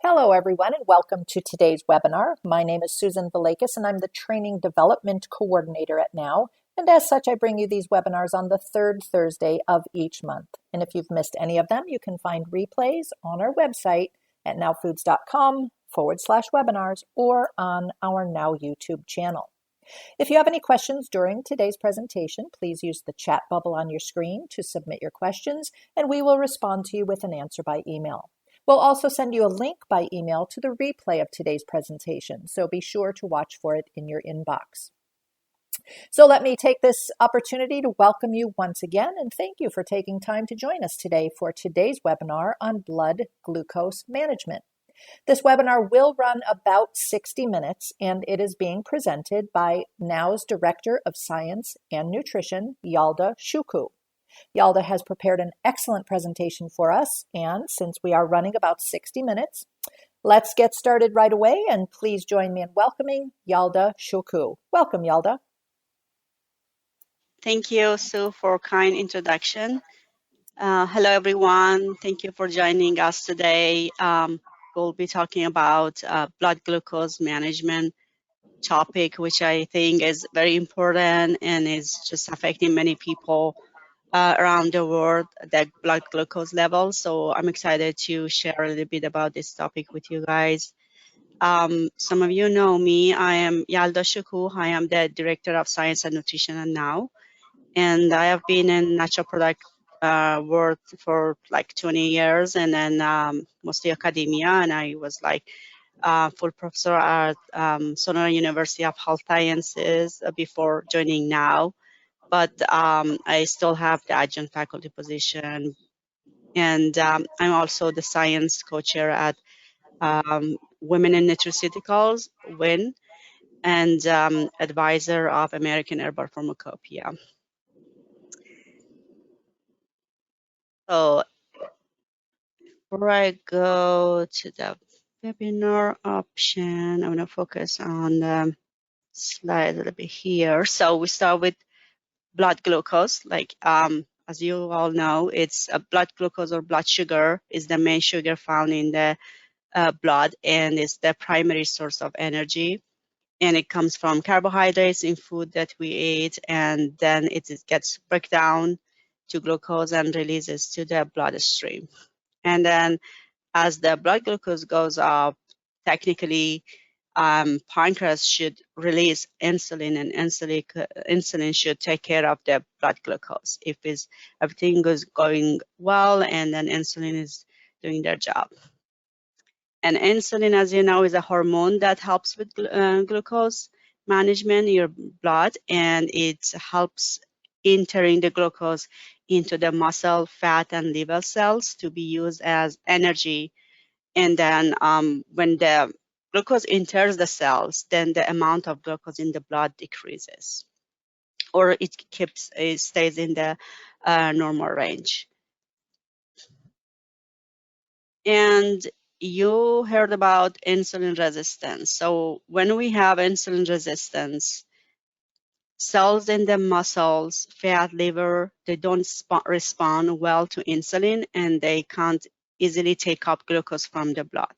Hello, everyone, and welcome to today's webinar. My name is Susan Valakis, and I'm the Training Development Coordinator at Now. And as such, I bring you these webinars on the third Thursday of each month. And if you've missed any of them, you can find replays on our website at nowfoods.com/webinars or on our Now YouTube channel. If you have any questions during today's presentation, please use the chat bubble on your screen to submit your questions, and we will respond to you with an answer by email. We'll also send you a link by email to the replay of today's presentation, so be sure to watch for it in your inbox. So let me take this opportunity to welcome you once again and thank you for taking time to join us today for today's webinar on blood glucose management. This webinar will run about 60 minutes, and it is being presented by Now's Director of Science and Nutrition, Yalda Shokooh. Yalda has prepared an excellent presentation for us, and since we are running about 60 minutes, let's get started right away, and please join me in welcoming Yalda Shokooh. Welcome, Yalda. Thank you, Sue, for a kind introduction. Hello, everyone. Thank you for joining us today. We'll be talking about blood glucose management topic, which I think is very important and is just affecting many people around the world, the blood glucose level. So I'm excited to share a little bit about this topic with you guys. Some of you know me. I am Yalda Shokooh. I am the Director of Science and Nutrition at Now. And I have been in natural product world for like 20 years, and then mostly academia. And I was like full professor at Sonoran University of Health Sciences before joining Now. But I still have the adjunct faculty position, and I'm also the science co-chair at Women in Nutraceuticals, WIN, and advisor of American Herbal Pharmacopoeia. So before I go to the webinar option, I'm going to focus on the slide a little bit here. So we start with blood glucose. Like as you all know, it's a blood glucose or blood sugar is the main sugar found in the blood, and it's the primary source of energy. And it comes from carbohydrates in food that we eat, and then it gets broken down to glucose and releases to the bloodstream. And then as the blood glucose goes up, technically pancreas should release insulin, and insulin should take care of the blood glucose if everything is going well, and then insulin is doing their job. And insulin, as you know, is a hormone that helps with glucose management in your blood, and it helps entering the glucose into the muscle, fat, and liver cells to be used as energy. And then when the glucose enters the cells, then the amount of glucose in the blood decreases, or it stays in the normal range. And you heard about insulin resistance. So when we have insulin resistance, cells in the muscles, fat, liver, they don't respond well to insulin, and they can't easily take up glucose from the blood.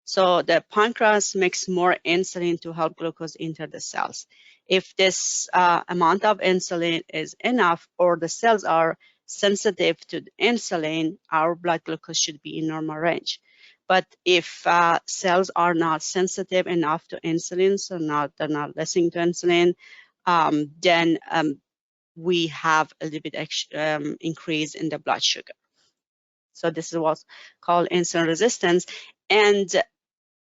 So the pancreas makes more insulin to help glucose enter the cells. If this amount of insulin is enough, or the cells are sensitive to insulin, our blood glucose should be in normal range. But if cells are not sensitive enough to insulin, so they're not listening to insulin, then we have a little bit increase in the blood sugar. So this is what's called insulin resistance. And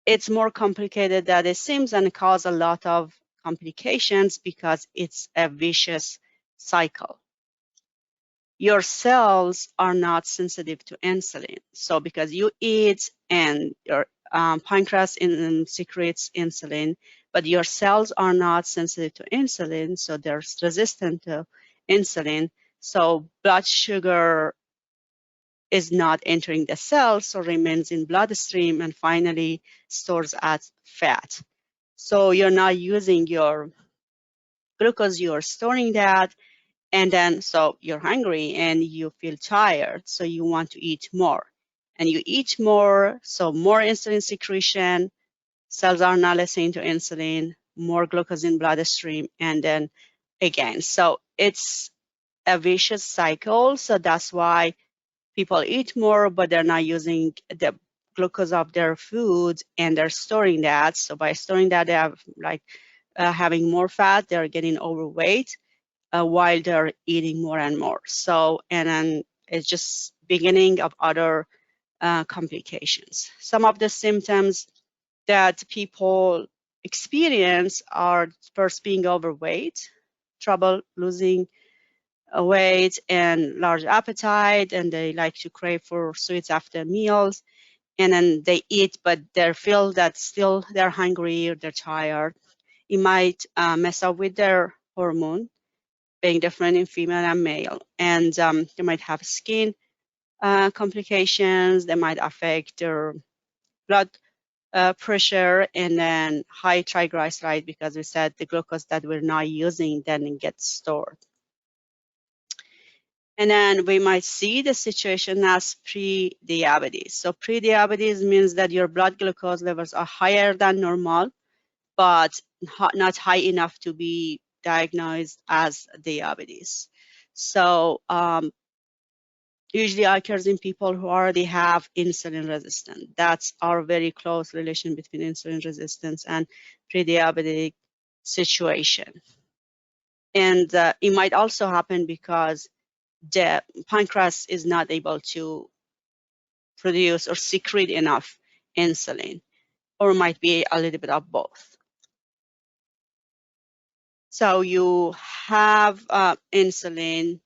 it's more complicated than it seems, and cause a lot of complications because it's a vicious cycle. Your cells are not sensitive to insulin. So because you eat and your pancreas secretes insulin, but your cells are not sensitive to insulin, so they're resistant to insulin. So blood sugar is not entering the cells, so remains in bloodstream and finally stores as fat. So you're not using your glucose, you're storing that, and then so you're hungry and you feel tired, so you want to eat more. and you eat more, so more insulin secretion, cells are not listening to insulin, more glucose in bloodstream, and then again. So it's a vicious cycle. So that's why people eat more, but they're not using the glucose of their food, and they're storing that. So by storing that, they have like having more fat, they're getting overweight while they're eating more and more. So, and then it's just beginning of other complications. Some of the symptoms that people experience are first being overweight, trouble losing weight, and large appetite, and they like to crave for sweets after meals, and then they eat, but they feel that still they're hungry or they're tired. It might mess up with their hormone, being different in female and male, and they might have skin complications. They might affect their blood pressure, and then high triglyceride, because we said the glucose that we're not using then gets stored. And then we might see the situation as pre-diabetes. So pre-diabetes means that your blood glucose levels are higher than normal, but not high enough to be diagnosed as diabetes. So usually occurs in people who already have insulin resistance. That's our very close relation between insulin resistance and pre-diabetic situation. And it might also happen because the pancreas is not able to produce or secrete enough insulin, or might be a little bit of both. So you have insulin,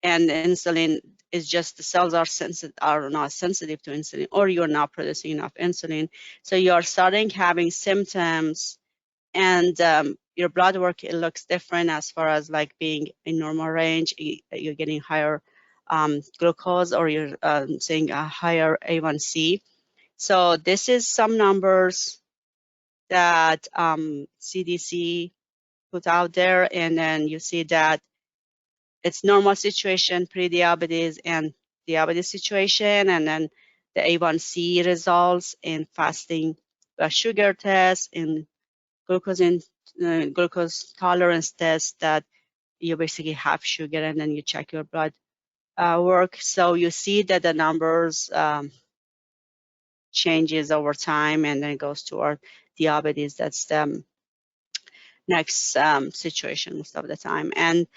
and insulin is just the cells are not sensitive to insulin, or you're not producing enough insulin. So you're starting having symptoms, and your blood work, it looks different as far as like being in normal range. You're getting higher glucose, or you're seeing a higher A1C. So this is some numbers that CDC put out there, and then you see that it's normal situation, pre-diabetes and diabetes situation, and then the A1C results in fasting blood sugar test, in glucose tolerance test, that you basically have sugar, and then you check your blood work. So you see that the numbers changes over time, and then it goes toward diabetes. That's the next situation most of the time. And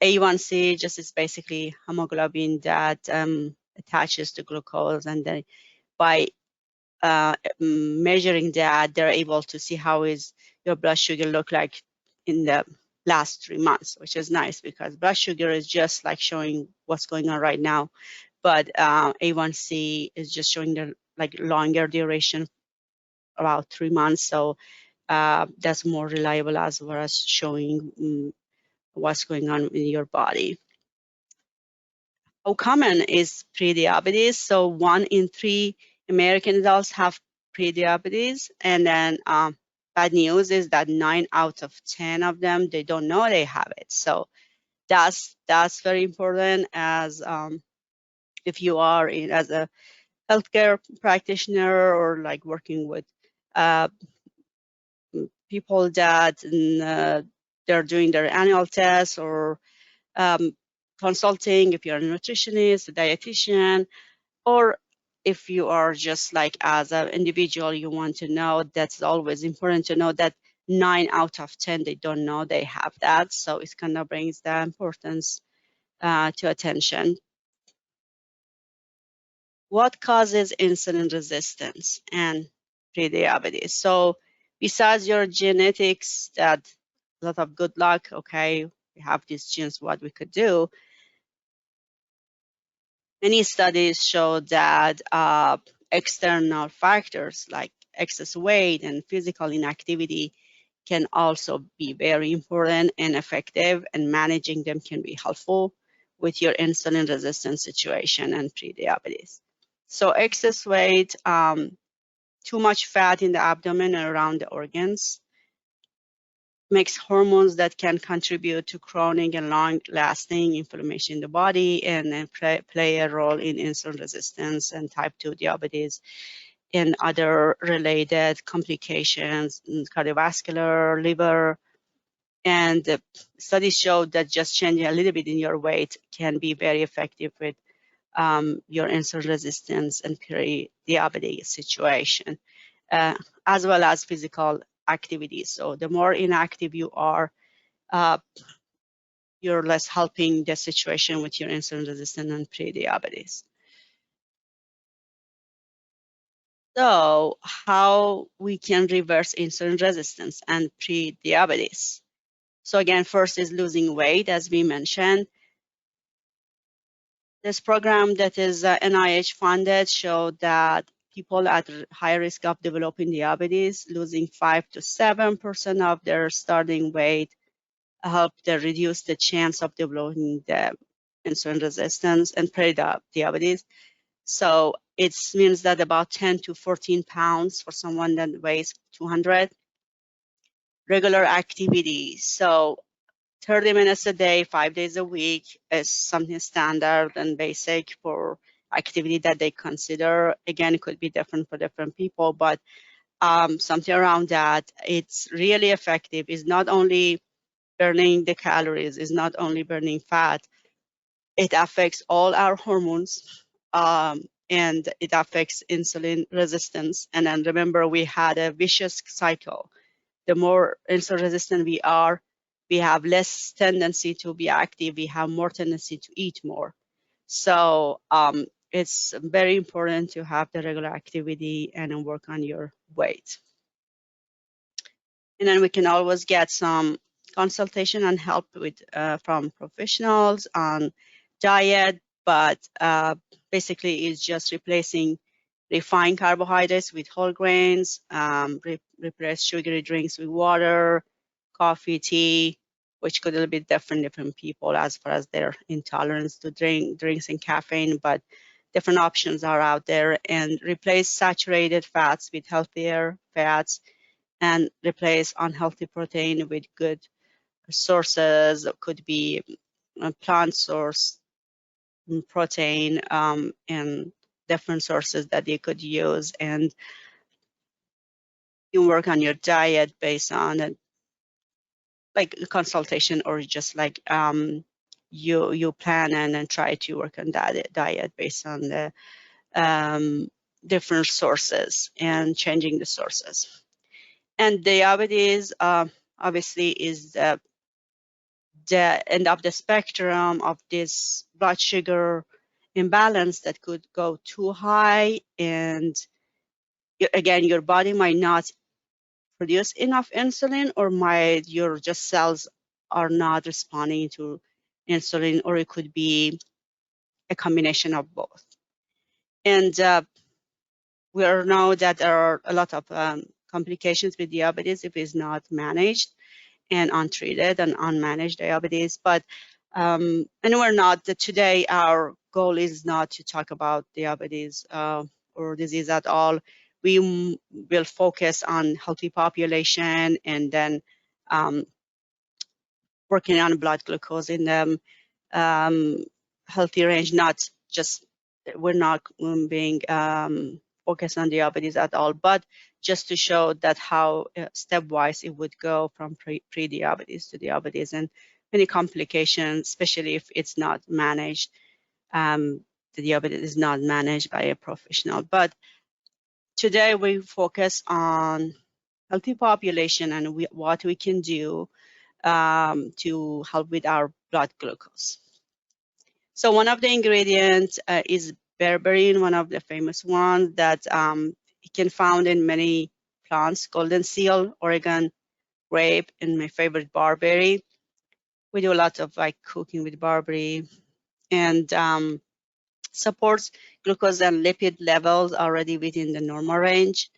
A1C just is basically hemoglobin that attaches to glucose, and then by measuring that, they're able to see how is your blood sugar look like in the last 3 months, which is nice, because blood sugar is just like showing what's going on right now, but A1C is just showing the like longer duration, about 3 months. So that's more reliable as far as showing what's going on in your body. How common is prediabetes? So 1 in 3 American adults have prediabetes, and then bad news is that 9 out of 10 of them, they don't know they have it. So that's very important, as if you are as a healthcare practitioner, or like working with people that they're doing their annual tests, or consulting, if you're a nutritionist, a dietitian, or if you are just like as an individual, you want to know. That's always important to know that 9 out of 10, they don't know they have that. So it kind of brings the importance to attention. What causes insulin resistance and prediabetes? So besides your genetics, that a lot of good luck, okay, we have these genes, what we could do. Many studies show that external factors like excess weight and physical inactivity can also be very important and effective, and managing them can be helpful with your insulin resistance situation and prediabetes. So excess weight, too much fat in the abdomen and around the organs, makes hormones that can contribute to chronic and long-lasting inflammation in the body, and then play a role in insulin resistance and type 2 diabetes and other related complications in cardiovascular, liver. And studies show that just changing a little bit in your weight can be very effective with your insulin resistance and pre-diabetes situation, as well as physical activity. So the more inactive you are, you're less helping the situation with your insulin resistance and pre-diabetes. So how we can reverse insulin resistance and pre-diabetes? So again, first is losing weight, as we mentioned. This program that is NIH funded showed that people at high risk of developing diabetes, losing 5 to 7% of their starting weight, helped reduce the chance of developing the insulin resistance and pre-diabetes. So it means that about 10 to 14 pounds for someone that weighs 200. Regular activity. So 30 minutes a day, 5 days a week is something standard and basic for activity that they consider. Again, it could be different for different people, but something around that. It's really effective. It's not only burning the calories, it's not only burning fat, it affects all our hormones, and it affects insulin resistance. And then remember, we had a vicious cycle. The more insulin resistant we are, we have less tendency to be active, we have more tendency to eat more. So it's very important to have the regular activity and work on your weight. And then we can always get some consultation and help with from professionals on diet, but basically it's just replacing refined carbohydrates with whole grains, replace sugary drinks with water, coffee, tea, which could be a little bit different people as far as their intolerance to drinks and caffeine, but different options are out there. And replace saturated fats with healthier fats, and replace unhealthy protein with good sources. It could be a plant source protein, and different sources that you could use. And you work on your diet based on it, like a consultation, or just like you plan and try to work on that diet based on the different sources and changing the sources. And diabetes obviously is the end of the spectrum of this blood sugar imbalance that could go too high, and again, your body might not produce enough insulin, or your just cells are not responding to insulin, or it could be a combination of both. And we know that there are a lot of complications with diabetes if it's not managed, and untreated and unmanaged diabetes. But and we're not, today our goal is not to talk about diabetes or disease at all. We will focus on healthy population, and then working on blood glucose in them healthy range, not just, we're not being focused on diabetes at all, but just to show that how stepwise it would go from pre-diabetes to diabetes, and many complications, especially if it's not managed. The diabetes is not managed by a professional. But today we focus on healthy population and what we can do to help with our blood glucose. So one of the ingredients is berberine, one of the famous ones that you can found in many plants: golden seal, Oregon grape, and my favorite, barberry. We do a lot of like cooking with barberry, and supports glucose and lipid levels already within the normal range.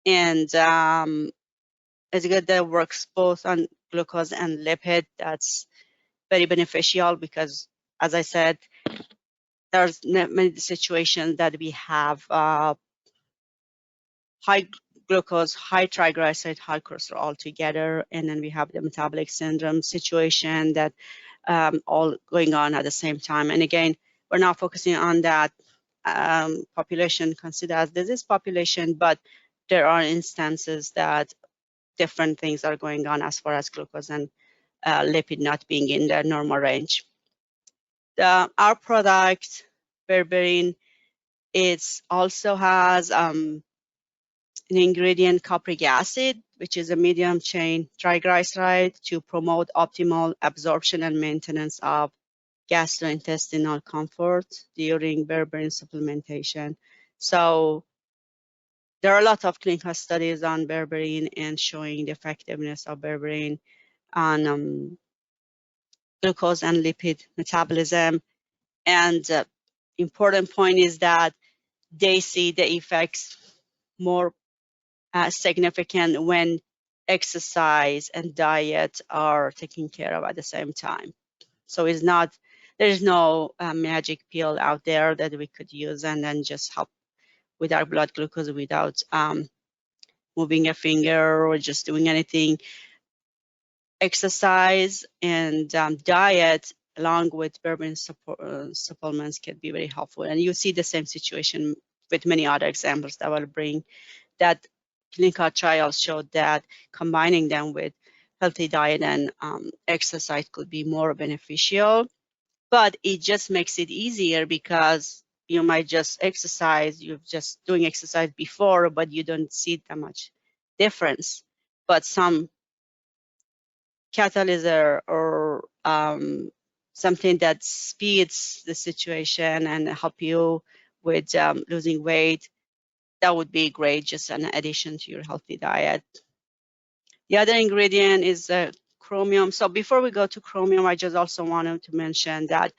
And it's good that works both on glucose and lipid. That's very beneficial because, as I said, there's many situations that we have high glucose, high triglyceride, high cholesterol all together, and then we have the metabolic syndrome situation that all going on at the same time. And again, we're not focusing on that population considered as disease population, but there are instances that different things are going on as far as glucose and lipid not being in the normal range. Our product, berberine, it also has an ingredient capric acid, which is a medium chain triglyceride to promote optimal absorption and maintenance of gastrointestinal comfort during berberine supplementation. So there are a lot of clinical studies on berberine and showing the effectiveness of berberine on glucose and lipid metabolism. And important point is that they see the effects more significant when exercise and diet are taken care of at the same time. So it's not, there's no magic pill out there that we could use and then just help with our blood glucose without moving a finger or just doing anything. Exercise and diet along with berberine supplements can be very helpful. And you see the same situation with many other examples that I will bring, that clinical trials showed that combining them with healthy diet and exercise could be more beneficial. But it just makes it easier because you might just exercise, you're just doing exercise before, but you don't see that much difference. But some catalyst or something that speeds the situation and help you with losing weight, that would be great, just an addition to your healthy diet. The other ingredient is chromium. So before we go to chromium, I just also wanted to mention that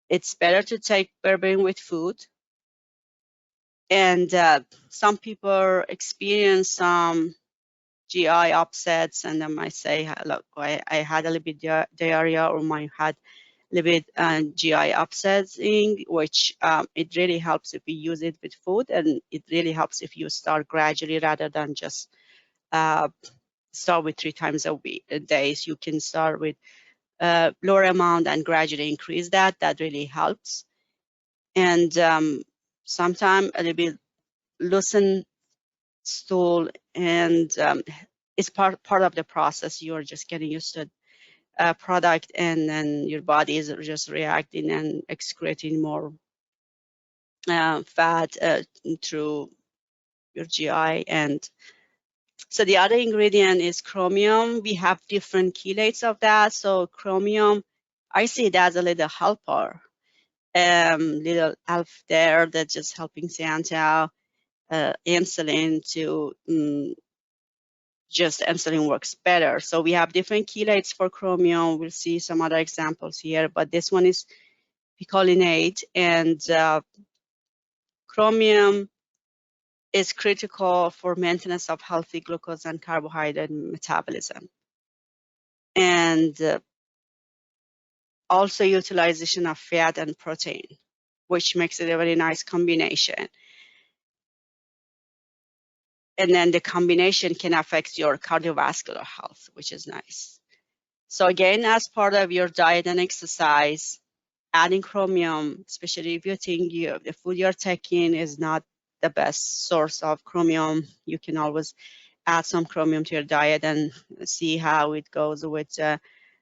it's better to take berberine with food. And some people experience some GI upsets, and they might say, look, I had a little bit diarrhea, or might had a little bit GI upsetting, which it really helps if you use it with food, and it really helps if you start gradually rather than just start with 3 times a week, days. You can start with lower amount and gradually increase that. That really helps. And sometimes a little bit loosen stool, and it's part of the process. You're just getting used to a product, and then your body is just reacting and excreting more fat through your GI. And so the other ingredient is chromium. We have different chelates of that. So chromium, I see it as a little helper, little elf there that's just helping Santa insulin to just insulin works better. So we have different chelates for chromium. We'll see some other examples here, but this one is picolinate, and chromium is critical for maintenance of healthy glucose and carbohydrate metabolism. And also utilization of fat and protein, which makes it a very nice combination. And then the combination can affect your cardiovascular health, which is nice. So again, as part of your diet and exercise, adding chromium, especially if you think the food you're taking is not the best source of chromium, you can always add some chromium to your diet and see how it goes with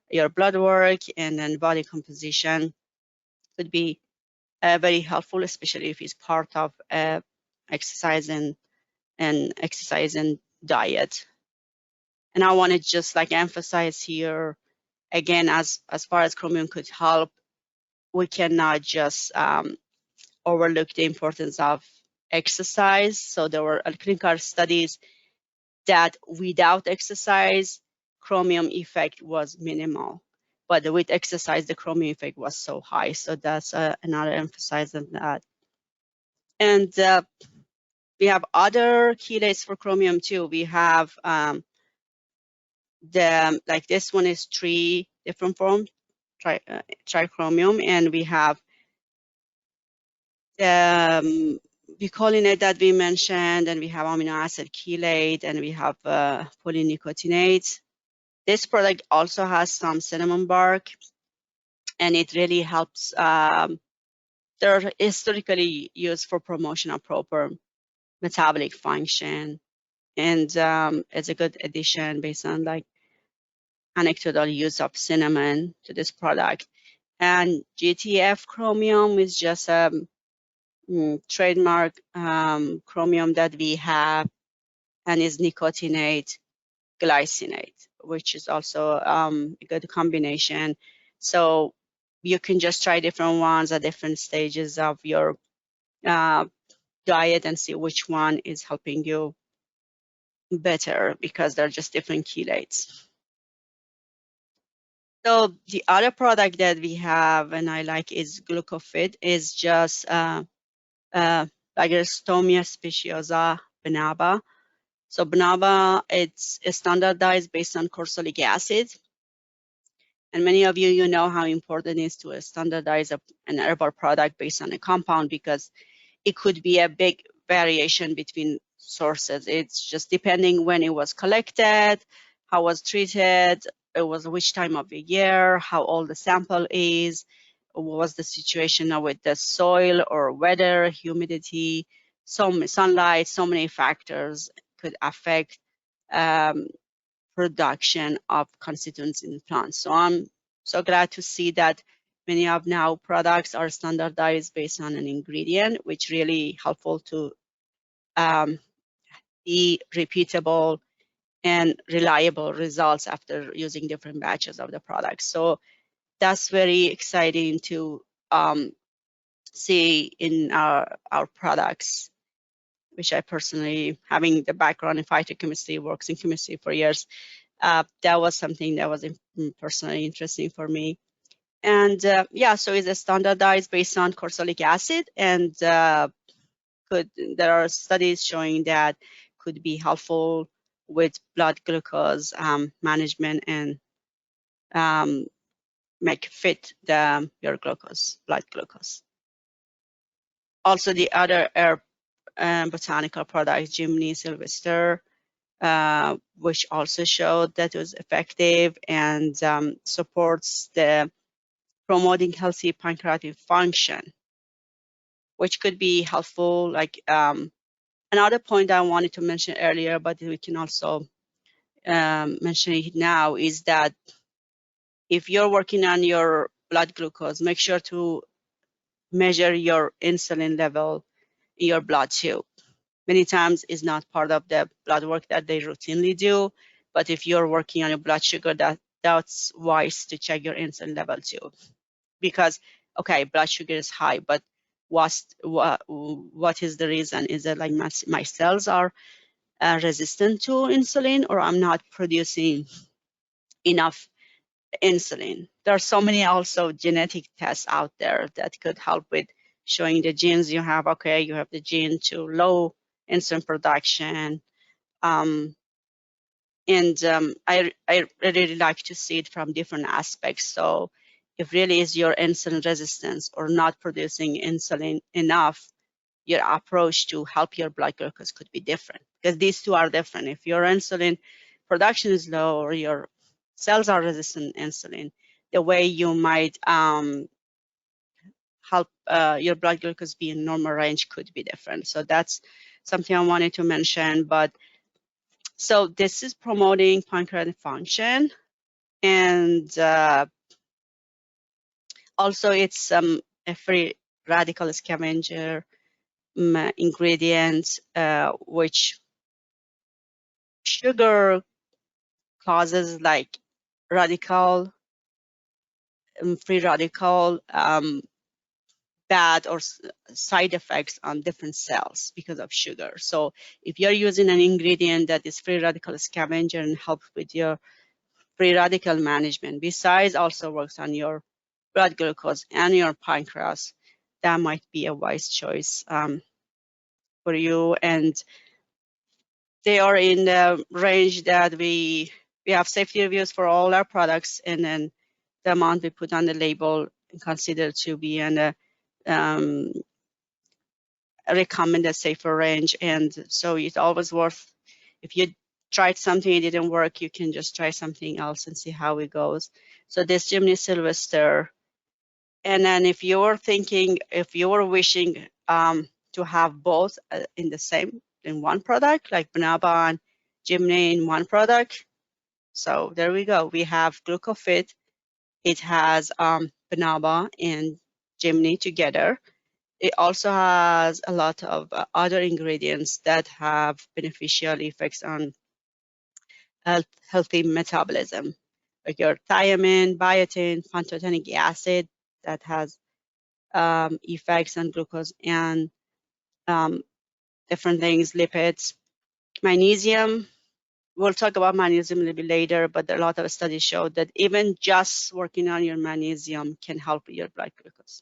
your blood work, and then body composition could be very helpful, especially if it's part of exercise and diet. And I want to just like emphasize here again, as far as chromium could help, we cannot just overlook the importance of exercise. So there were clinical studies that without exercise, chromium effect was minimal, but with exercise, the chromium effect was so high. So that's another emphasis on that. And we have other chelates for chromium too. We have like this one is 3 different forms, trichromium, and we have bicolinate that we mentioned, and we have amino acid chelate, and we have polynicotinate. This product also has some cinnamon bark, and it really helps. They're historically used for promotion of proper metabolic function, and it's a good addition based on like anecdotal use of cinnamon to this product. And GTF chromium is just a trademark chromium that we have, and is nicotinate glycinate, which is also a good combination. So you can just try different ones at different stages of your diet and see which one is helping you better, because they're just different chelates. So the other product that we have and I like is Glucofit. Is just Lagerstomia speciosa banaba. So banaba, it's standardized based on corsulic acid. And many of you know how important it is to standardize an herbal product based on a compound, because it could be a big variation between sources. It's just depending when it was collected, how it was treated, it was which time of the year, how old the sample is, what was the situation with the soil or weather, humidity, some sunlight, so many factors could affect production of constituents in plants. So I'm so glad to see that many of now products are standardized based on an ingredient, which really helpful to be repeatable and reliable results after using different batches of the product. So that's very exciting to see in our products, which I personally, having the background in phytochemistry, works in chemistry for years, that was something that was personally interesting for me. And yeah, so it's a standardized based on corsulic acid, and there are studies showing that could be helpful with blood glucose management, and make fit your blood glucose. Also, the other herb botanical product, Jimny Sylvester, which also showed that it was effective and supports the promoting healthy pancreatic function, which could be helpful. Like another point I wanted to mention earlier, but we can also mention it now, is that if you're working on your blood glucose, make sure to measure your insulin level in your blood too. Many times it's not part of the blood work that they routinely do, but if you're working on your blood sugar, that's wise to check your insulin level too. Because, okay, blood sugar is high, but what is the reason? Is it like my cells are resistant to insulin, or I'm not producing enough insulin? There are so many also genetic tests out there that could help with showing the genes you have. Okay, you have the gene to low insulin production. I really like to see it from different aspects. So if really is your insulin resistance or not producing insulin enough, your approach to help your blood glucose could be different, because these two are different. If your insulin production is low, or your cells are resistant to insulin, the way you might help your blood glucose be in normal range could be different. So that's something I wanted to mention. But so this is promoting pancreatic function, and also it's a free radical scavenger ingredient, which sugar causes like radical, free radical bad or side effects on different cells because of sugar. So if you're using an ingredient that is free radical scavenger and helps with your free radical management, besides also works on your blood glucose and your pancreas, that might be a wise choice for you. And they are in the range that we have safety reviews for all our products, and then the amount we put on the label considered to be in the recommend a safer range. And so it's always worth, if you tried something, it didn't work, you can just try something else and see how it goes. So this Jimny Sylvester. And then if you're thinking, if you're wishing to have both in one product, like Banaba and Jimny in one product, so there we go. We have Glucofit. It has Banaba and Jimny together. It also has a lot of other ingredients that have beneficial effects on healthy metabolism, like your thiamine, biotin, pantothenic acid that has effects on glucose and different things, lipids, magnesium. We'll talk about magnesium a little bit later, but a lot of studies show that even just working on your magnesium can help your blood glucose,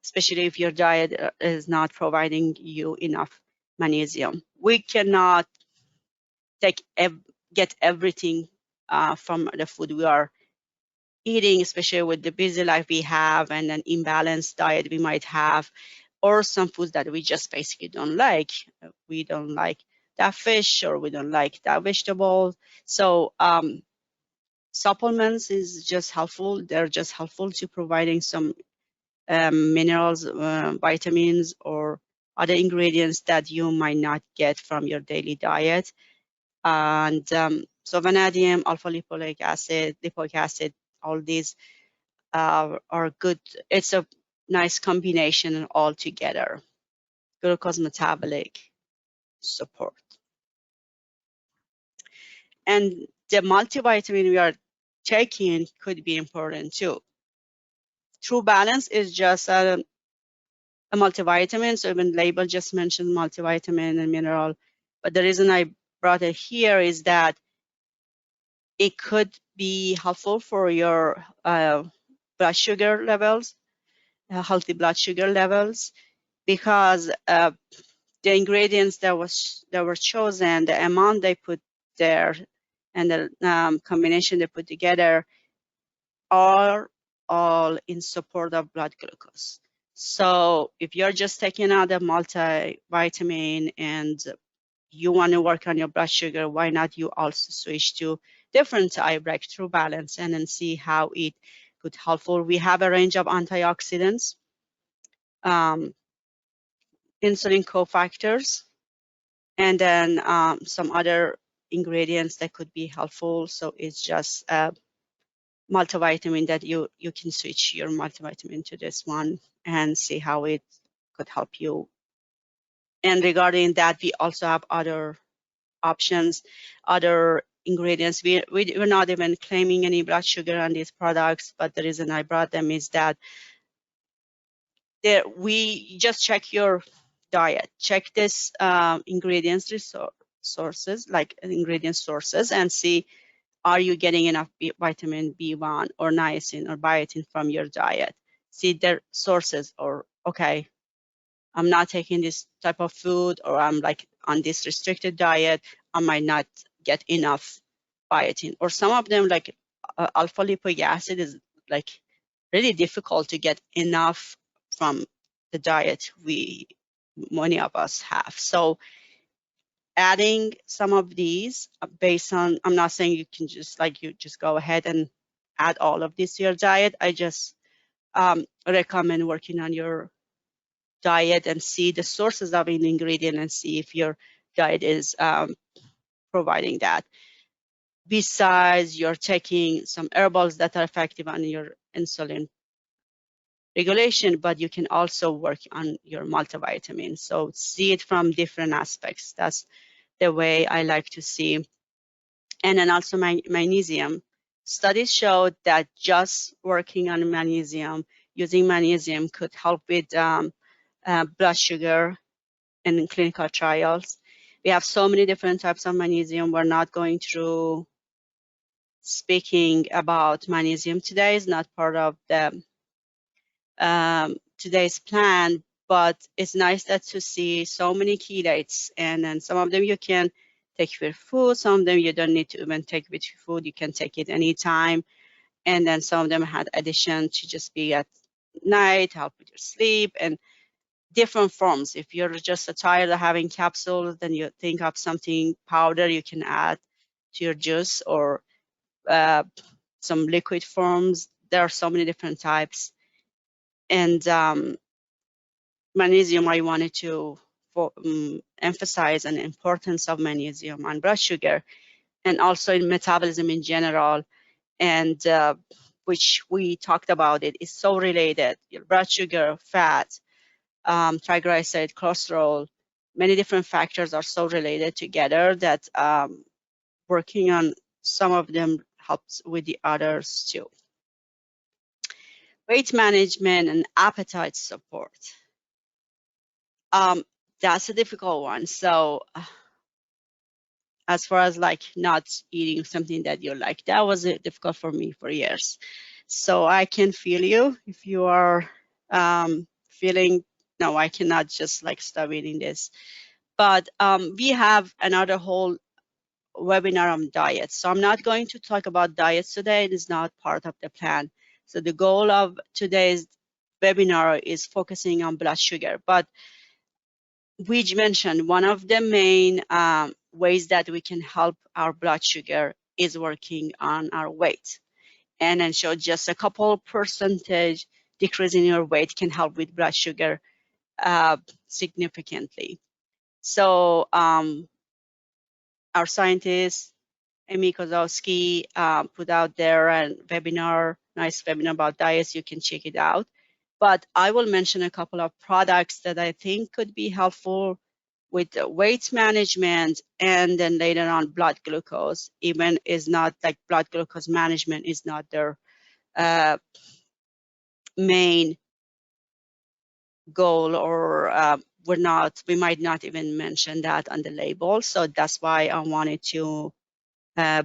especially if your diet is not providing you enough magnesium. We cannot get everything from the food we are eating, especially with the busy life we have and an imbalanced diet we might have, or some foods that we just basically don't like. We don't like that fish, or we don't like that vegetable. So supplements is just helpful. They're just helpful to providing some minerals, vitamins, or other ingredients that you might not get from your daily diet. And so vanadium, alpha lipoic acid, all these are good. It's a nice combination all together. Glucose metabolic support. And the multivitamin we are taking could be important too. True Balance is just a multivitamin, so even label just mentioned multivitamin and mineral. But the reason I brought it here is that it could be helpful for your blood sugar levels, healthy blood sugar levels, because the ingredients that were chosen, the amount they put there, and the combination they put together are all in support of blood glucose. So if you're just taking out a multivitamin and you want to work on your blood sugar, why not you also switch to different type, like True Balance, and then see how it could helpful. We have a range of antioxidants, insulin cofactors, and then some other ingredients that could be helpful. So it's just a multivitamin that you can switch your multivitamin to this one and see how it could help you. And regarding that, we also have other options, other ingredients. We're not even claiming any blood sugar on these products, but the reason I brought them is that we just check your diet, check this ingredients sources, like ingredient sources, and see, are you getting enough vitamin B1 or niacin or biotin from your diet? See their sources, or okay, I'm not taking this type of food, or I'm like on this restricted diet, I might not get enough biotin. Or some of them, like alpha lipoic acid, is like really difficult to get enough from the diet many of us have. So adding some of these based on, I'm not saying you can just go ahead and add all of this to your diet. I just recommend working on your diet and see the sources of an ingredient and see if your diet is providing that. Besides, you're taking some herbals that are effective on your insulin regulation, but you can also work on your multivitamin. So see it from different aspects. That's the way I like to see. And then also magnesium. Studies showed that just working on magnesium, using magnesium, could help with blood sugar in clinical trials. We have so many different types of magnesium. We're not going through speaking about magnesium today. It's not part of the today's plan, but it's nice that to see so many chelates, and then some of them you can take with food, some of them you don't need to even take with food, you can take it anytime, and then some of them had addition to just be at night, help with your sleep, and different forms. If you're just tired of having capsules, then you think of something powder you can add to your juice, or some liquid forms. There are so many different types. And magnesium, I wanted to emphasize an importance of magnesium on blood sugar, and also in metabolism in general, and which we talked about. It is so related. Your blood sugar, fat, triglyceride, cholesterol, many different factors are so related together that working on some of them helps with the others too. Weight management and appetite support. That's a difficult one. So as far as like not eating something that you like, that was difficult for me for years. So I can feel you if you are feeling, no, I cannot just like stop eating this. But we have another whole webinar on diets. So I'm not going to talk about diets today. It is not part of the plan. So the goal of today's webinar is focusing on blood sugar. But we mentioned one of the main ways that we can help our blood sugar is working on our weight. And then show just a couple percentage decrease in your weight can help with blood sugar significantly. So our scientist, Amy Kozowski, put out there a webinar, nice webinar about diets. You can check it out. But I will mention a couple of products that I think could be helpful with weight management, and then later on blood glucose. Even is not like blood glucose management is not their main goal, or we might not even mention that on the label. So that's why I wanted to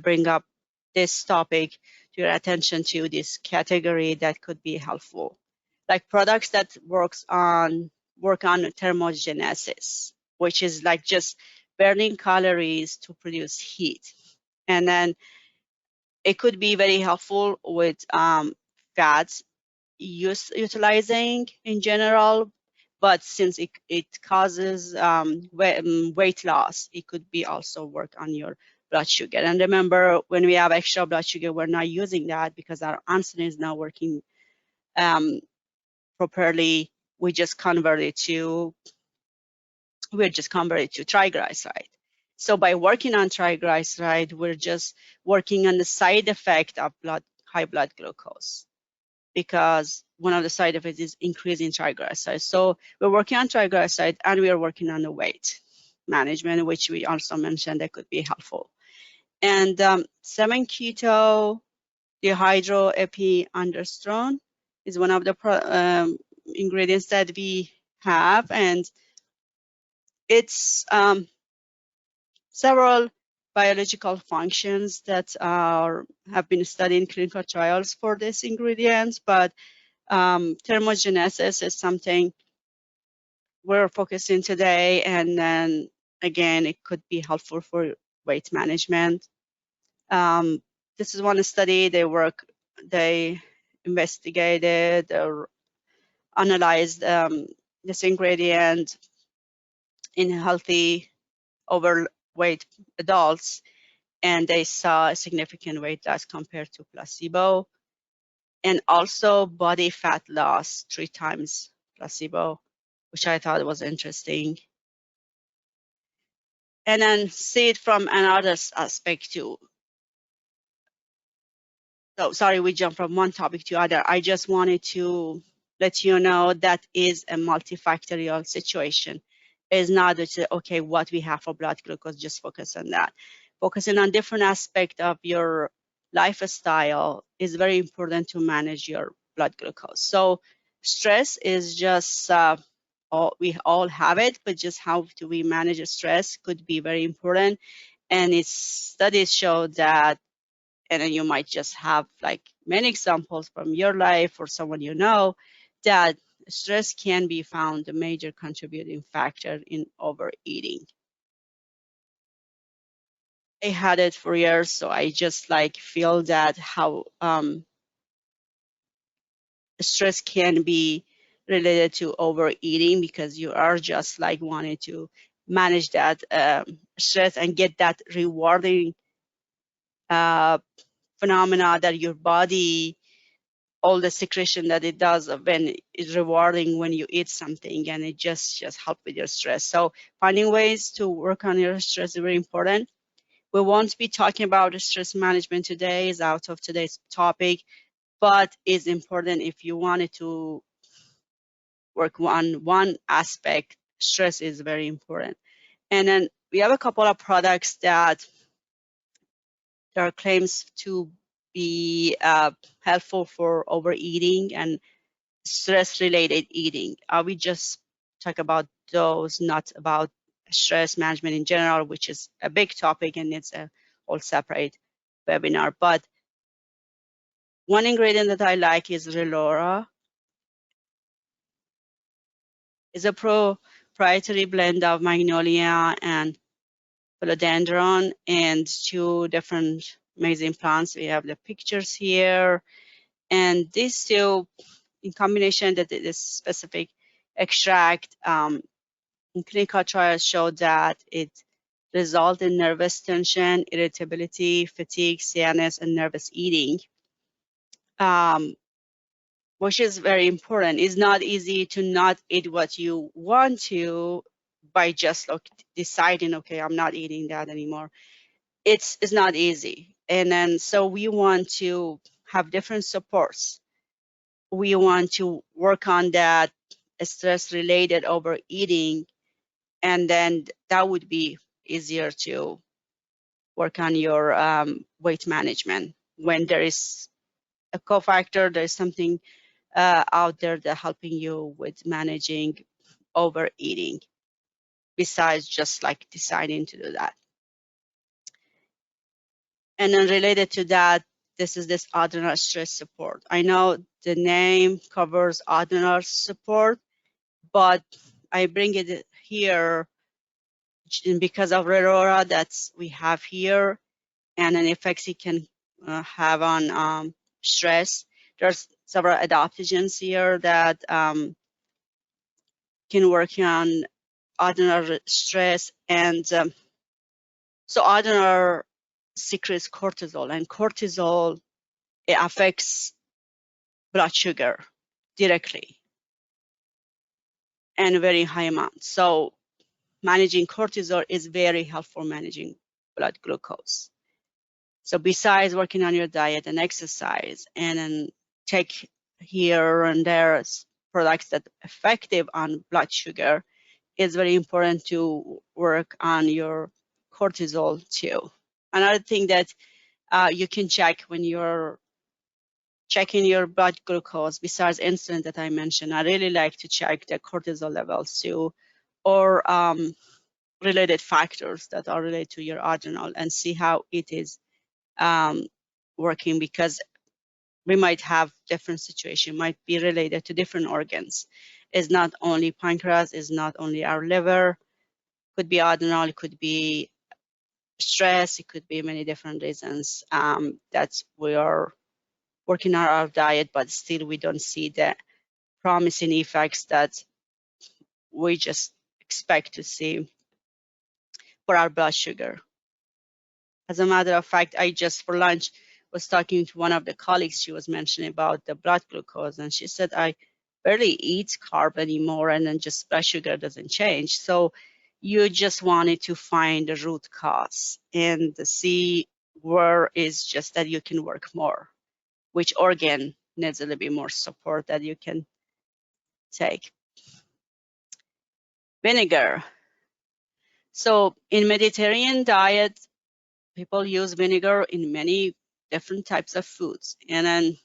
bring up this topic to your attention, to this category that could be helpful, like products that work on thermogenesis, which is like just burning calories to produce heat. And then it could be very helpful with fats utilizing in general, but since it causes weight loss, it could be also work on your blood sugar. And remember, when we have extra blood sugar, we're not using that because our insulin is not working properly. We're just converted to triglyceride. So by working on triglyceride, we're just working on the side effect of high blood glucose, because one of the side effects is increasing triglycerides. So we're working on triglyceride, and we are working on the weight management, which we also mentioned that could be helpful. And 7-keto dehydroepiandrosterone is one of the ingredients that we have, and it's several biological functions that have been studied in clinical trials for these ingredients, but thermogenesis is something we're focusing today, and then again, it could be helpful for weight management. This is one study. They investigated or analyzed this ingredient in healthy overweight adults, and they saw a significant weight loss compared to placebo, and also body fat loss 3 times placebo, which I thought was interesting. And then see it from another aspect too. So sorry, we jumped from one topic to other. I just wanted to let you know that is a multifactorial situation. It's not that, okay, what we have for blood glucose, just focus on that. Focusing on different aspect of your lifestyle is very important to manage your blood glucose. So stress is just, we all have it, but just how do we manage stress could be very important. And studies show that, and then you might just have like many examples from your life or someone you know, that stress can be found a major contributing factor in overeating. I had it for years, so I just like feel that how stress can be related to overeating, because you are just like wanting to manage that stress and get that rewarding phenomena that your body, all the secretion that it does when it's rewarding when you eat something, and it just help with your stress. So finding ways to work on your stress is very important. We won't be talking about stress management today, is out of today's topic, but it's important if you wanted to work on one aspect. Stress is very important. And then we have a couple of products that there are claims to be helpful for overeating and stress-related eating. We just talk about those, not about stress management in general, which is a big topic and it's a whole separate webinar. But one ingredient that I like is Relora. It's a proprietary blend of magnolia and philodendron and 2 different amazing plants. We have the pictures here, and these 2 in combination, that this specific extract in clinical trials showed that it results in nervous tension, irritability, fatigue, CNS, and nervous eating, which is very important. It's not easy to not eat what you want to by just deciding, okay, I'm not eating that anymore. It's not easy. And then so we want to have different supports. We want to work on that stress-related overeating, and then that would be easier to work on your weight management. When there is a cofactor, there is something out there that helping you with managing overeating, besides just like deciding to do that. And then related to that, this is this adrenal stress support. I know the name covers adrenal support, but I bring it here because of Relora that we have here, and an effects it can have on stress. There's several adaptogens here that can work on adrenal stress, and so adrenal secretes cortisol, and cortisol, it affects blood sugar directly and very high amounts. So managing cortisol is very helpful managing blood glucose. So besides working on your diet and exercise, and then take here and there products that are effective on blood sugar, it's very important to work on your cortisol too. Another thing that you can check when you're checking your blood glucose, besides insulin that I mentioned, I really like to check the cortisol levels too, or related factors that are related to your adrenal, and see how it is working, because we might have different situation, might be related to different organs. It's not only pancreas, it's not only our liver, could be adrenal, it could be stress, it could be many different reasons that we are working on our diet, but still we don't see the promising effects that we just expect to see for our blood sugar. As a matter of fact, I just for lunch was talking to one of the colleagues. She was mentioning about the blood glucose, and she said, I barely eat carb anymore, and then just blood sugar doesn't change. So you just wanted to find the root cause and see where is just that you can work more, which organ needs a little bit more support that you can take. Vinegar. So in Mediterranean diet, people use vinegar in many different types of foods. And then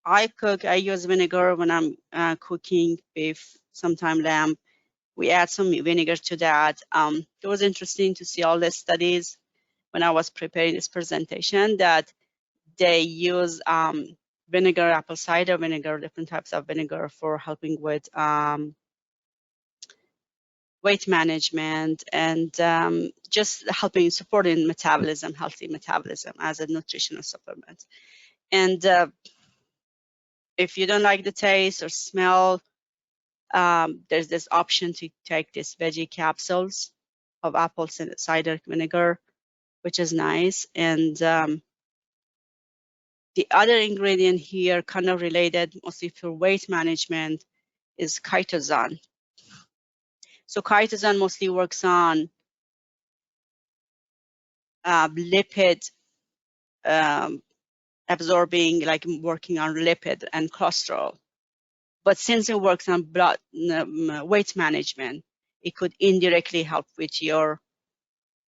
I use vinegar when I'm cooking beef, sometimes lamb. We add some vinegar to that. It was interesting to see all the studies when I was preparing this presentation that they use vinegar, apple cider vinegar, different types of vinegar for helping with weight management and just helping supporting metabolism, healthy metabolism as a nutritional supplement. And if you don't like the taste or smell there's this option to take these veggie capsules of apple cider vinegar, which is nice. And the other ingredient here, kind of related mostly for weight management, is chitosan. So chitosan mostly works on lipid absorbing, like working on lipid and cholesterol. But since it works on blood weight management, it could indirectly help with your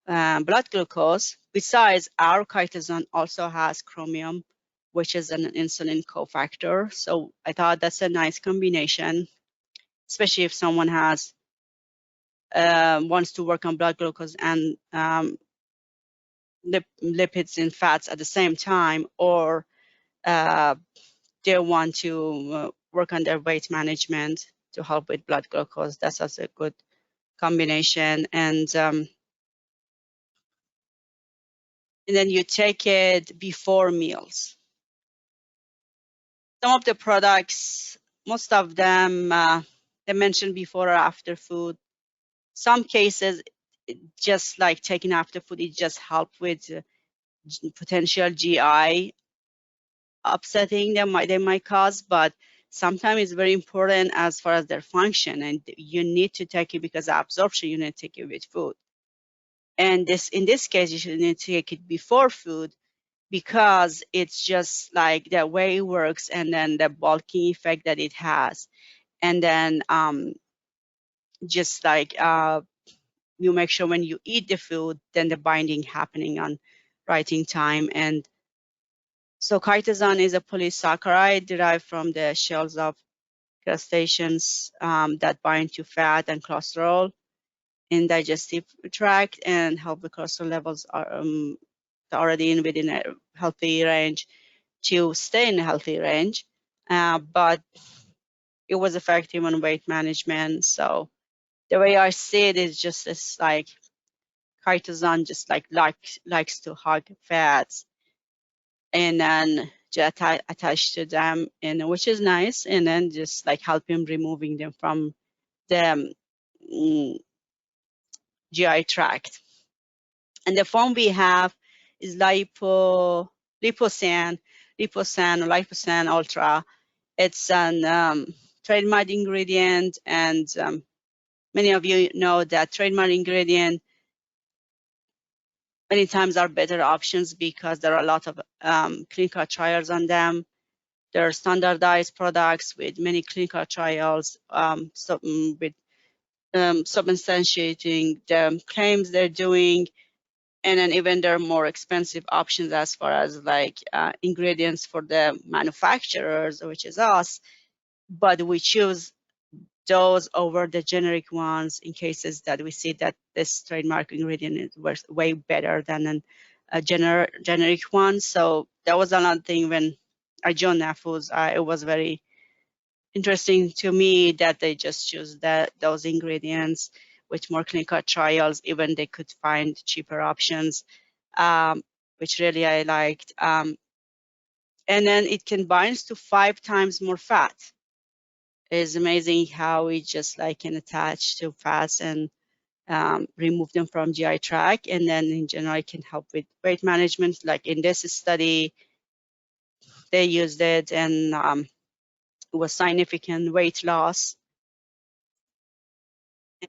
blood glucose. Besides, our chitosan also has chromium, which is an insulin cofactor. So I thought that's a nice combination, especially if someone has wants to work on blood glucose and lipids and fats at the same time, or they want to work on their weight management to help with blood glucose. That's also a good combination. And then you take it before meals. Some of the products, most of them, they mentioned before or after food. Some cases, just like taking after food, it just help with potential GI upsetting they might cause, but sometimes it's very important as far as their function, and you need to take it because of absorption, you need to take it with food. And in this case, you should need to take it before food because it's just like the way it works, and then the bulking effect that it has. And then just like you make sure when you eat the food, then the binding happening on right in time. And so chitosan is a polysaccharide derived from the shells of crustaceans that bind to fat and cholesterol in digestive tract and help the cholesterol levels are already within a healthy range to stay in a healthy range. But it was effective on weight management. So the way I see it is just this, like chitosan just likes to hug fats and then just attach to them, and which is nice, and then just like help him removing them from the GI tract. And the form we have is liposan ultra. It's an trademark ingredient, and many of you know that trademark ingredient many times are better options because there are a lot of clinical trials on them. There are standardized products with many clinical trials with substantiating the claims they're doing. And then even there are more expensive options as far as like ingredients for the manufacturers, which is us. But we choose those over the generic ones in cases that we see that this trademark ingredient is way better than a generic one. So that was another thing when I joined NAFUS. It was very interesting to me that they just choose those ingredients with more clinical trials, even they could find cheaper options, which really I liked. And then it can bind to 5 times more fat. It's amazing how it just like can attach to fats and remove them from GI tract, and then in general it can help with weight management. Like in this study, they used it, and it was significant weight loss.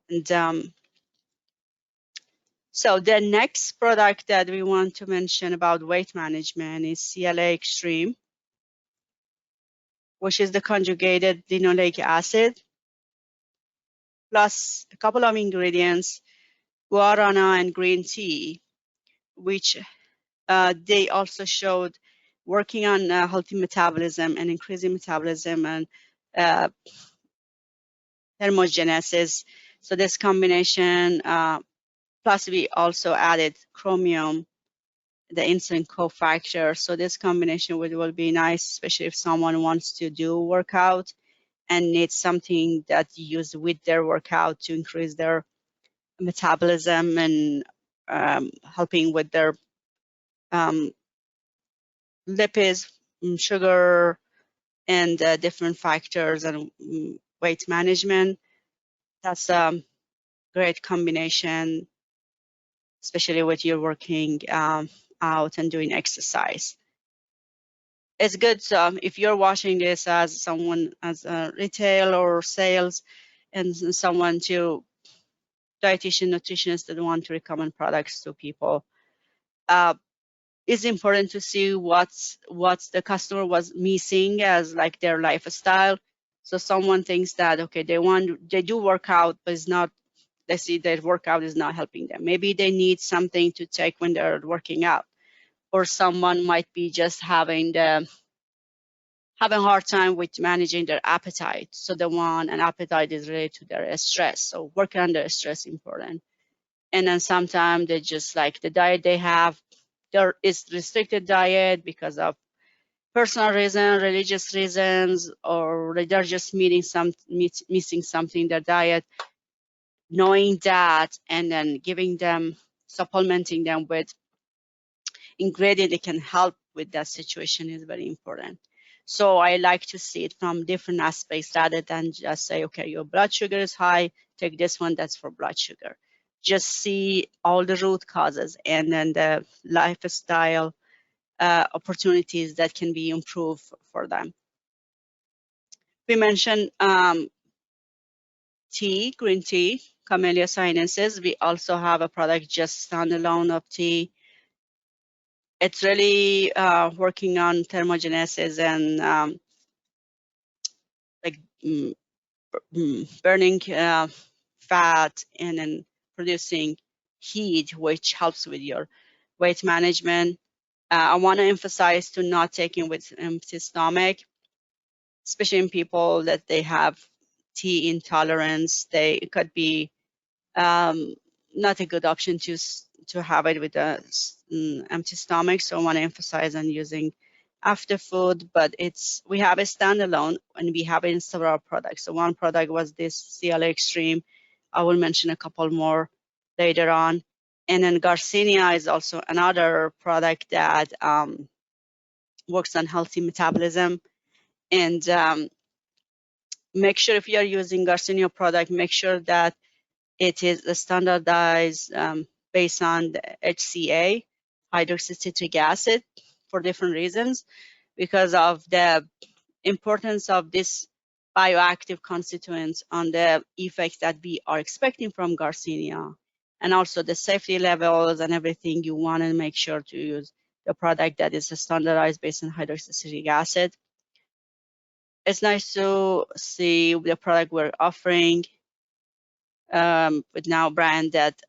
And so the next product that we want to mention about weight management is CLA Extreme, which is the conjugated linoleic acid plus a couple of ingredients, guarana and green tea, which they also showed working on healthy metabolism and increasing metabolism and thermogenesis. So this combination, plus we also added chromium, the insulin cofactor. So this combination will be nice, especially if someone wants to do workout and needs something that you use with their workout to increase their metabolism and helping with their lipids, sugar, and different factors and weight management. That's a great combination, especially with you working out and doing exercise. It's good if you're watching this as someone as a retail or sales and someone to dietitian, nutritionists that want to recommend products to people. It's important to see what's the customer was missing as like their lifestyle. So someone thinks that okay, they do work out, but it's not. They see their workout is not helping them. Maybe they need something to take when they're working out, or someone might be just having a hard time with managing their appetite. So the one and appetite is related to their stress. So working under stress is important. And then sometimes they just like the diet they have, there is restricted diet because of personal reasons, religious reasons, or they're just missing something in their diet. Knowing that and then giving them, supplementing them with ingredient that can help with that situation is very important. So I like to see it from different aspects rather than just say, okay, your blood sugar is high, take this one, that's for blood sugar. Just see all the root causes and then the lifestyle opportunities that can be improved for them. We mentioned tea, green tea, Camellia sinensis. We also have a product just standalone of tea. It's really working on thermogenesis and like burning fat and then producing heat, which helps with your weight management. I want to emphasize to not taking with empty stomach, especially in people that they have tea intolerance. It could be not a good option to have it with a empty stomach. So I want to emphasize on using after food, but we have a standalone and we have it in several products. So one product was this CLA Extreme. I will mention a couple more later on. And then Garcinia is also another product that works on healthy metabolism. And make sure if you're using Garcinia product, make sure that it is standardized based on the HCA, hydroxycitric acid, for different reasons, because of the importance of this bioactive constituents on the effects that we are expecting from Garcinia, and also the safety levels and everything. You want to make sure to use the product that is standardized based on hydroxycitric acid. It's nice to see the product we're offering with now brand that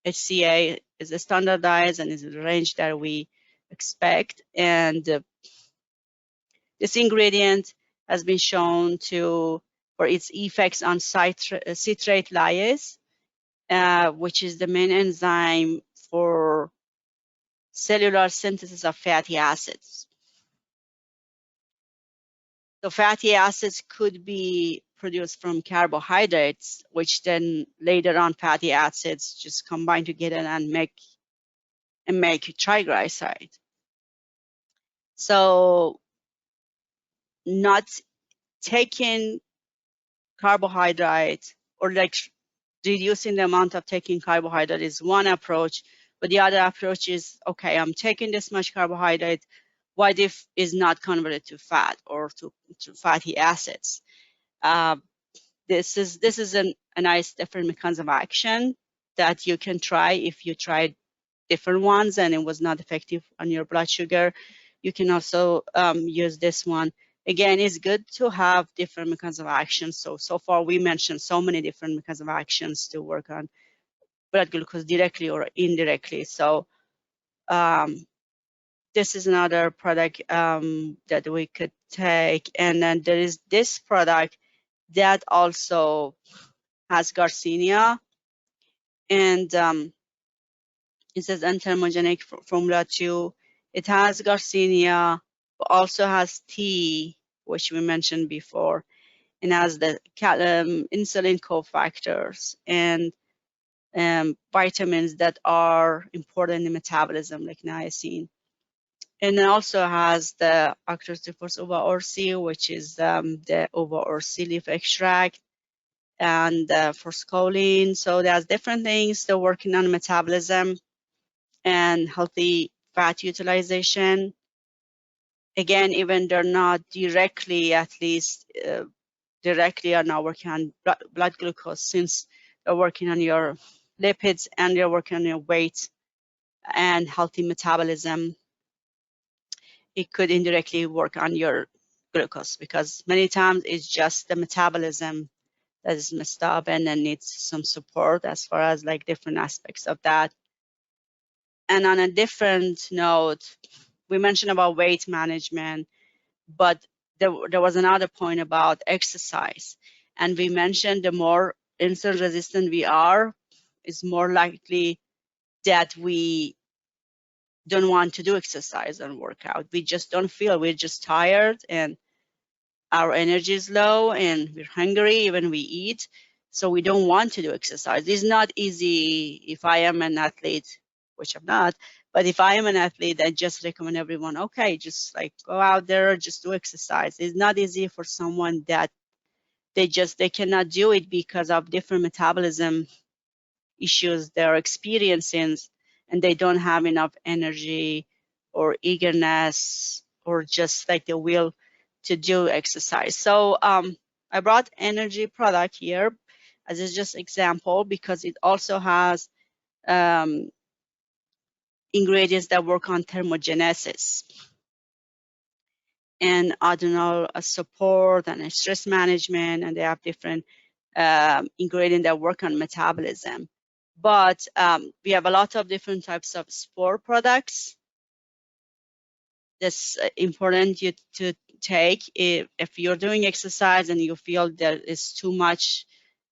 HCA is standardized and is the range that we expect. And this ingredient has been shown for its effects on citrate lyase, which is the main enzyme for cellular synthesis of fatty acids. So fatty acids could be produced from carbohydrates, which then later on fatty acids just combine together and make triglyceride. So not taking carbohydrate or like reducing the amount of taking carbohydrate is one approach, but the other approach is, okay, I'm taking this much carbohydrate, what if is not converted to fat or to fatty acids? This is a nice different mechanism of action that you can try. If you tried different ones and it was not effective on your blood sugar, you can also use this one. Again, it's good to have different mechanisms of action. So far we mentioned so many different mechanisms of actions to work on blood glucose directly or indirectly. So this is another product that we could take. And then there is this product that also has Garcinia, and it says anthermogenic formula 2. It has Garcinia, but also has tea, which we mentioned before, and has the insulin cofactors and vitamins that are important in metabolism, like niacin. And it also has the Actosifos uva ursi, which is the uva ursi leaf extract, and forskolin. So there's different things. They're working on metabolism and healthy fat utilization. Again, even they're not directly, at least directly, are not working on blood glucose, since they're working on your lipids and they're working on your weight and healthy metabolism. It could indirectly work on your glucose, because many times it's just the metabolism that is messed up and then needs some support as far as like different aspects of that. And on a different note, we mentioned about weight management, but there was another point about exercise. And we mentioned the more insulin resistant we are, it's more likely that we don't want to do exercise and workout. We just don't feel, we're just tired and our energy is low and we're hungry even we eat. So we don't want to do exercise. It's not easy. If I am an athlete, which I'm not, but if I am an athlete, I just recommend everyone, okay, just like go out there, just do exercise. It's not easy for someone that they cannot do it because of different metabolism issues they're experiencing, and they don't have enough energy or eagerness or just like the will to do exercise. So I brought energy product here as a just example, because it also has ingredients that work on thermogenesis and adrenal support and stress management, and they have different ingredients that work on metabolism. But we have a lot of different types of spore products that's important you to take if you're doing exercise and you feel that it's too much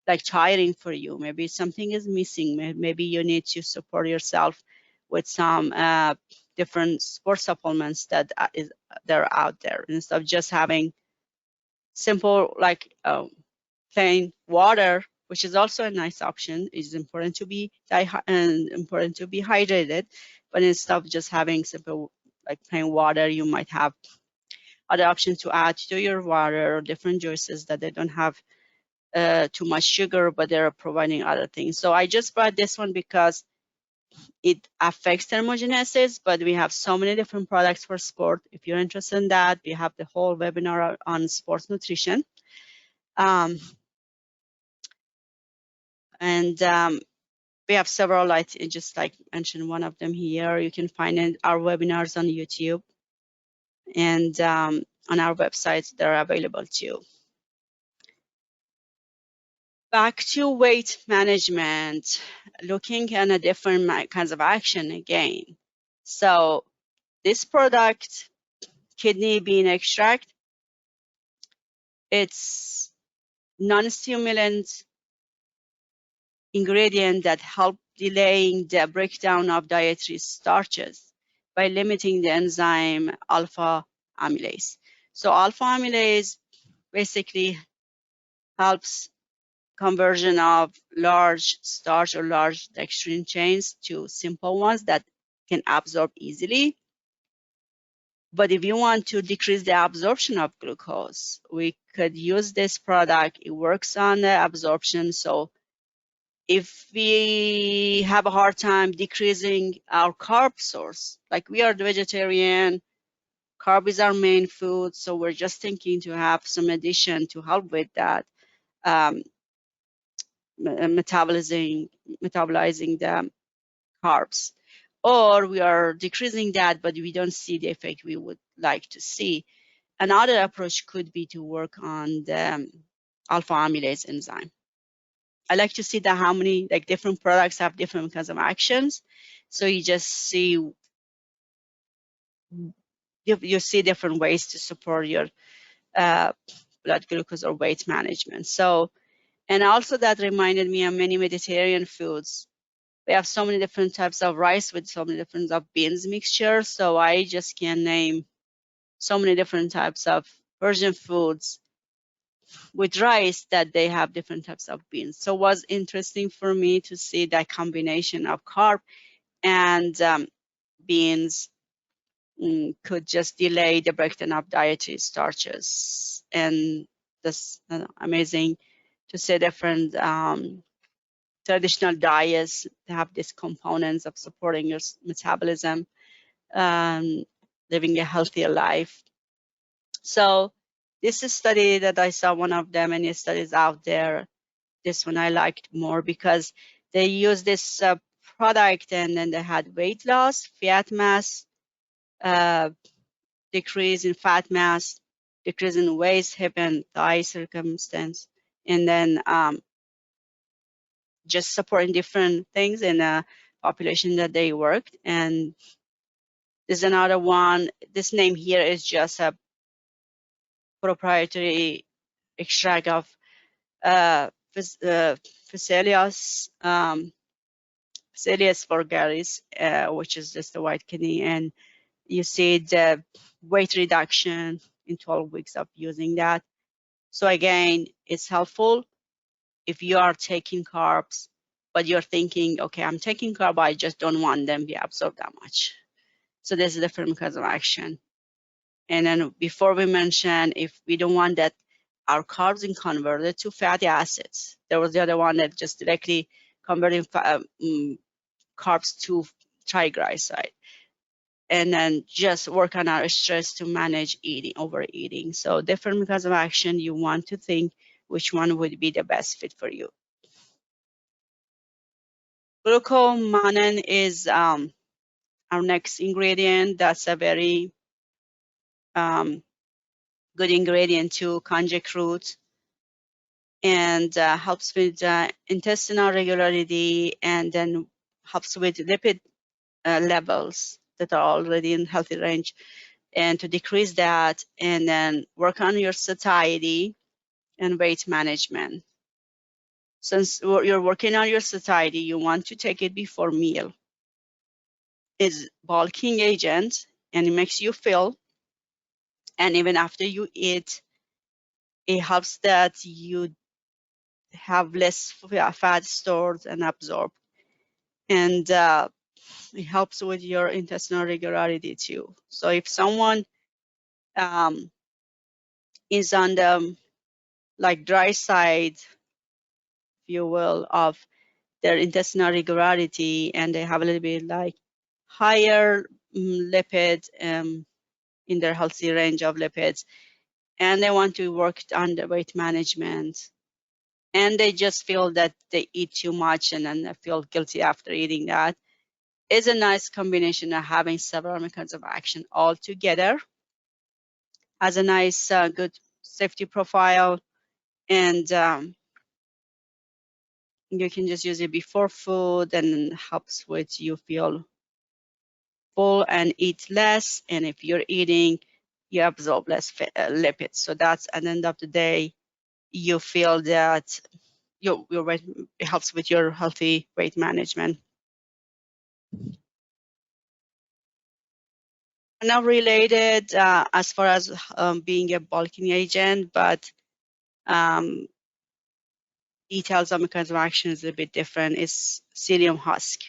like tiring for you. Maybe something is missing. Maybe you need to support yourself with some different sport supplements that are out there, instead of just having simple like plain water, which is also a nice option. It's important to be hydrated, but instead of just having simple like plain water, you might have other options to add to your water, or different juices that they don't have too much sugar, but they're providing other things. So I just brought this one because it affects thermogenesis, but we have so many different products for sport. If you're interested in that, we have the whole webinar on sports nutrition. We have several, I just like mentioned one of them here. You can find our webinars on YouTube, and on our website, they're available too. Back to weight management, looking at a different kinds of action again. So this product, kidney bean extract, it's non-stimulant ingredient that help delaying the breakdown of dietary starches by limiting the enzyme alpha amylase. So alpha amylase basically helps conversion of large starch or large dextrin chains to simple ones that can absorb easily. But if you want to decrease the absorption of glucose, we could use this product. It works on the absorption. So if we have a hard time decreasing our carb source, like we are the vegetarian, carb is our main food, so we're just thinking to have some addition to help with that, metabolizing the carbs. Or we are decreasing that, but we don't see the effect we would like to see. Another approach could be to work on the alpha amylase enzyme. I like to see that how many like different products have different kinds of actions. So you just see, you see different ways to support your blood glucose or weight management. So, and also that reminded me of many Mediterranean foods. We have so many different types of rice with so many different types of beans mixture. So I just can name so many different types of Persian foods with rice that they have different types of beans. So it was interesting for me to see that combination of carb and beans could just delay the breakdown of dietary starches. And that's amazing to see different traditional diets have these components of supporting your metabolism, living a healthier life. So this is a study that I saw, one of the many studies out there. This one I liked more because they used this product and then they had weight loss, fat mass, decrease in fat mass, decrease in waist, hip, and thigh circumstance, and then just supporting different things in a population that they worked. And there's another one. This name here is just a proprietary extract of Physalis vulgaris, which is just the white kidney, and you see the weight reduction in 12 weeks of using that. So again, it's helpful if you are taking carbs, but you're thinking, okay, I'm taking carb, I just don't want them to absorb that much. So there's a different mechanism of action. And then before we mentioned, if we don't want that our carbs being converted to fatty acids, there was the other one that just directly converting carbs to triglyceride. And then just work on our stress to manage overeating. So different mechanism of action, you want to think which one would be the best fit for you. Glucomannan is our next ingredient. That's a very good ingredient to konjac root, and helps with intestinal regularity, and then helps with lipid levels that are already in healthy range, and to decrease that, and then work on your satiety and weight management. Since you're working on your satiety, you want to take it before meal. It's bulking agent, and it makes you fill, and even after you eat, it helps that you have less fat stored and absorbed, and it helps with your intestinal regularity too. So if someone is on the dry side, if you will, of their intestinal regularity, and they have a little bit higher lipid in their healthy range of lipids, and they want to work on the weight management, and they just feel that they eat too much and then they feel guilty after eating, that is a nice combination of having several mechanisms of action all together. Has a nice good safety profile, and you can just use it before food, and helps with you feel full and eat less, and if you're eating, you absorb less lipids. So that's at the end of the day, you feel that your weight, it helps with your healthy weight management. Not related as far as being a bulking agent, but details of mechanism of action is a bit different. Is psyllium husk.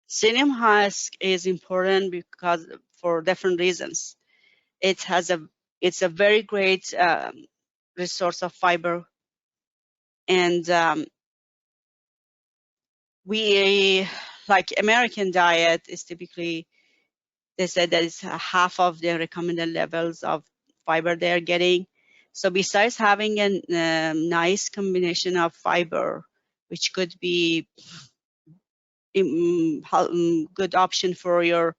Psyllium husk is important because for different reasons. It's a very great resource of fiber, and we, like American diet is typically, they said that it's half of the recommended levels of fiber they're getting. So besides having a nice combination of fiber, which could be good option for your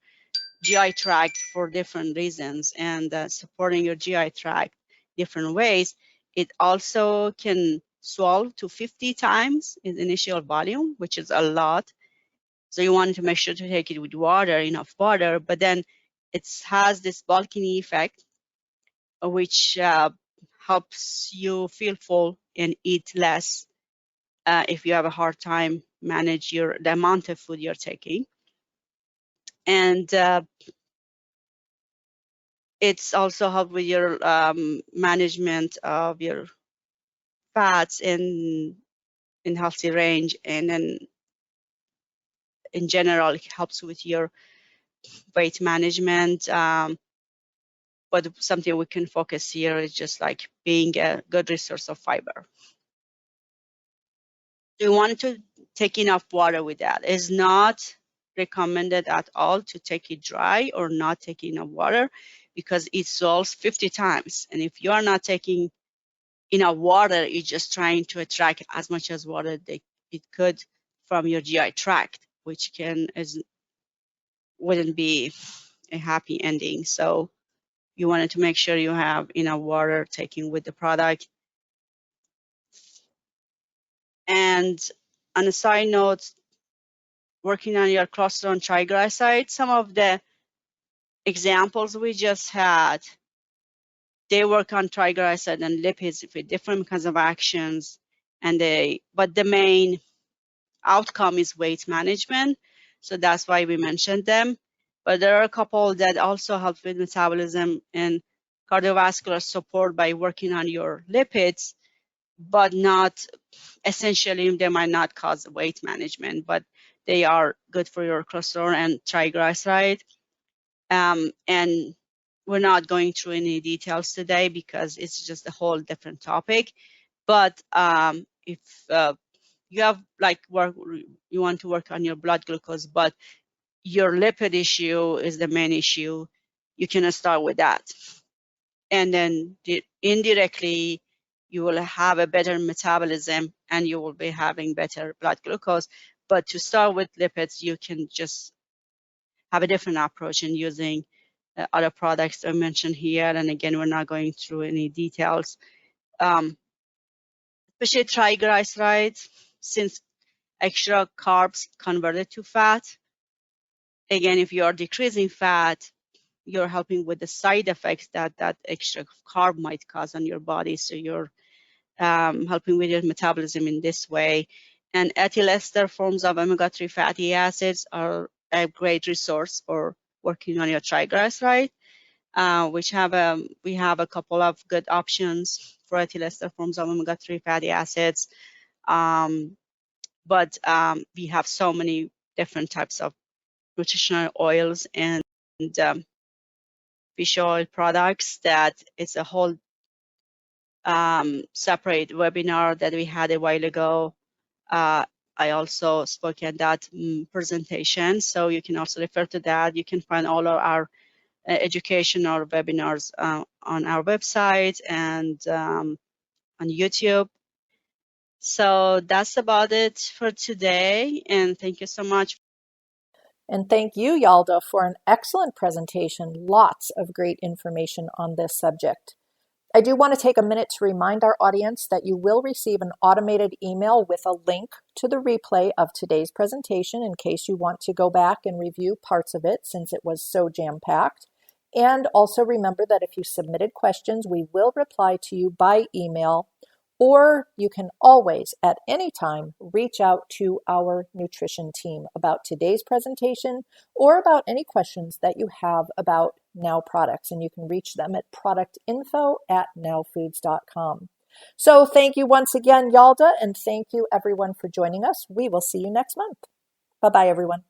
GI tract for different reasons, and supporting your GI tract different ways, it also can swallow to 50 times its initial volume, which is a lot. So you want to make sure to take it with water, enough water, but then it has this bulking effect, which helps you feel full and eat less if you have a hard time manage the amount of food you're taking. And it's also help with your management of your fats in healthy range, and then in general it helps with your weight management. But something we can focus here is just like being a good resource of fiber. You want to take enough water with that. It's not recommended at all to take it dry or not take enough water because it dissolves 50 times. And if you are not taking enough water, you're just trying to attract as much as water that it could from your GI tract, which wouldn't be a happy ending. So you wanted to make sure you have enough water taken with the product. And on a side note, working on your cholesterol triglycerides, some of the examples we just had, they work on triglyceride and lipids with different kinds of actions, but the main outcome is weight management. So that's why we mentioned them. But there are a couple that also help with metabolism and cardiovascular support by working on your lipids, but not essentially, they might not cause weight management, but they are good for your cholesterol and triglyceride. And we're not going through any details today because it's just a whole different topic. But if you have you want to work on your blood glucose, but your lipid issue is the main issue, you can start with that. And then indirectly, you will have a better metabolism and you will be having better blood glucose. But to start with lipids, you can just have a different approach in using other products I mentioned here. And again, we're not going through any details. Especially triglycerides, since extra carbs converted to fat. Again, if you are decreasing fat, you're helping with the side effects that extra carb might cause on your body. So you're helping with your metabolism in this way. And ethyl ester forms of omega-3 fatty acids are a great resource for working on your triglyceride, we have a couple of good options for ethyl ester forms of omega-3 fatty acids. But we have so many different types of nutritional oils and fish oil products that it's a whole separate webinar that we had a while ago. I also spoke at that presentation, so you can also refer to that. You can find all of our educational webinars on our website and on YouTube. So that's about it for today, and thank you so much. And thank you, Yalda, for an excellent presentation. Lots of great information on this subject. I do want to take a minute to remind our audience that you will receive an automated email with a link to the replay of today's presentation in case you want to go back and review parts of it since it was so jam-packed. And also remember that if you submitted questions, we will reply to you by email, or you can always at any time reach out to our nutrition team about today's presentation or about any questions that you have about Now products, and you can reach them at productinfo@nowfoods.com. So thank you once again, Yalda, and thank you everyone for joining us. We will see you next month. Bye-bye, everyone.